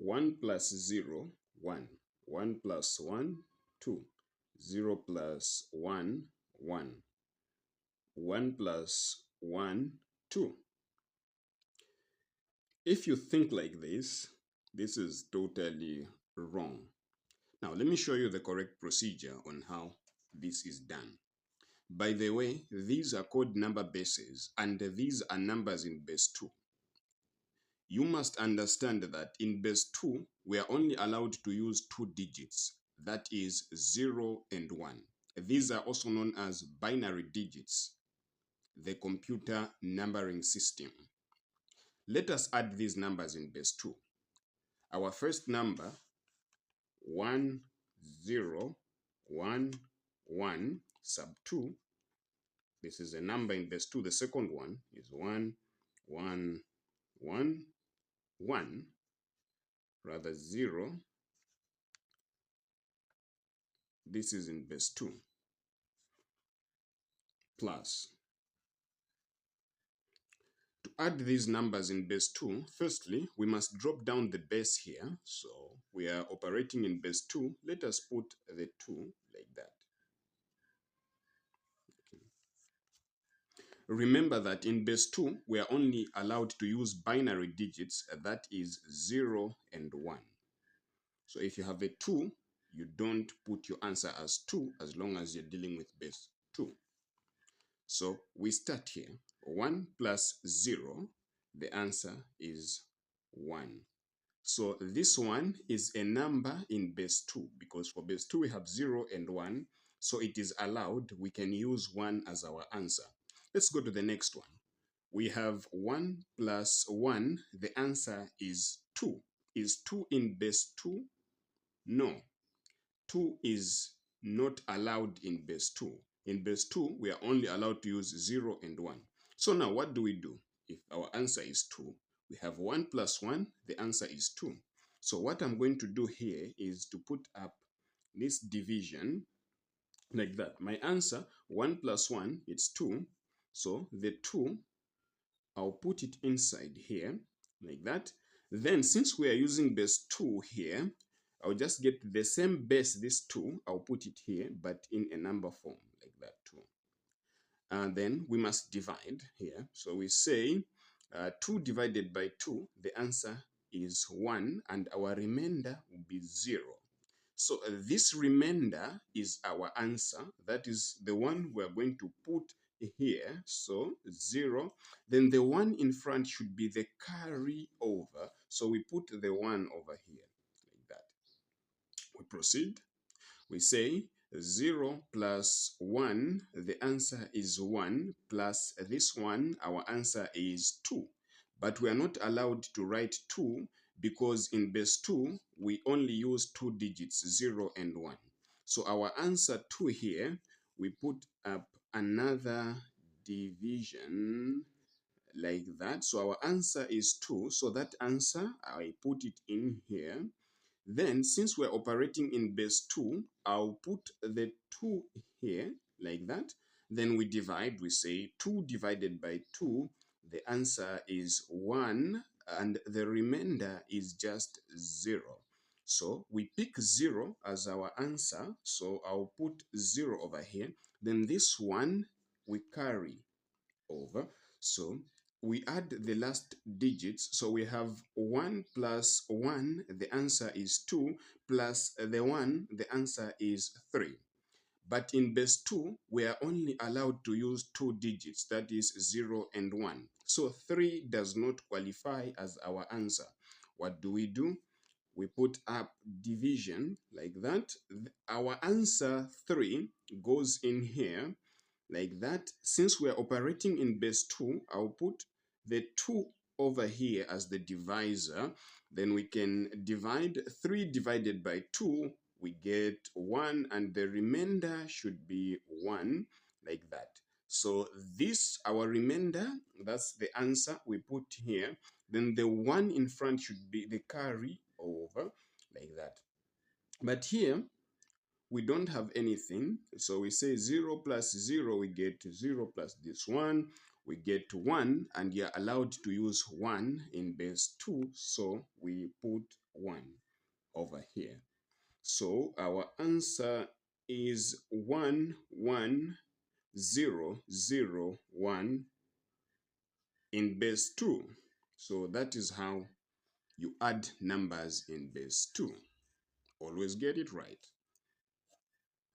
1 plus 0, 1. 1 plus 1, 2. 0 plus 1, 1. 1 plus 1, 2. If you think like this is totally wrong. Now, let me show you the correct procedure on how this is done. By the way, these are called number bases, and these are numbers in base 2. You must understand that in base 2, we are only allowed to use 2 digits, that is 0 and 1. These are also known as binary digits, the computer numbering system. Let us add these numbers in base 2. Our first number, 1, 0, 1, 1, sub 2. This is a number in base 2. The second one is 1, 1, 1, 1, rather 0. This is in base 2. Plus. To add these numbers in base 2, firstly, we must drop down the base here. So we are operating in base 2. Let us put the 2 like that. Okay. Remember that in base 2, we are only allowed to use binary digits, that is 0 and 1. So if you have a 2, you don't put your answer as 2 as long as you're dealing with base 2. So we start here. 1 plus 0, the answer is 1. So this one is a number in base 2 because for base 2 we have 0 and 1. So it is allowed. We can use 1 as our answer. Let's go to the next one. We have 1 plus 1. The answer is 2. Is 2 in base 2? No. 2 is not allowed in base 2. In base 2, we are only allowed to use 0 and 1. So now what do we do? If our answer is 2, we have 1 plus 1, the answer is 2. So what I'm going to do here is to put up this division like that. My answer, 1 plus 1, it's 2. So the 2, I'll put it inside here like that. Then since we are using base 2 here, I'll just get the same base, this 2, I'll put it here, but in a number form like that too. And then we must divide here. So we say 2 divided by 2, the answer is 1, and our remainder will be 0. So this remainder is our answer. That is the one we're going to put here. So 0. Then the 1 in front should be the carry over. So we put the 1 over here like that. We proceed. We say 0 plus 1, the answer is 1, plus this one, our answer is 2. But we are not allowed to write 2 because in base 2, we only use 2 digits, 0 and 1. So our answer 2 here, we put up another division like that. So our answer is 2. So that answer, I put it in here. Then, since we're operating in base 2, I'll put the 2 here, like that. Then we divide, we say 2 divided by 2, the answer is 1, and the remainder is just 0. So we pick 0 as our answer, so I'll put 0 over here. Then this one, we carry over. So we add the last digits. So we have 1 plus 1, the answer is 2, plus the 1, the answer is 3. But in base 2, we are only allowed to use 2 digits, that is 0 and 1. So 3 does not qualify as our answer. What do? We put up division like that. Our answer 3 goes in here like that. Since we are operating in base 2, I'll put the 2 over here as the divisor. Then we can divide 3 divided by 2, we get 1, and the remainder should be 1 like that. So this, our remainder, that's the answer we put here. Then the 1 in front should be the carry over like that. But here, we don't have anything. So we say 0 plus 0, we get 0 plus this one. we get to 1, and you're allowed to use 1 in base 2, so we put 1 over here. So our answer is 11001 in base 2. So that is how you add numbers in base 2. Always get it right.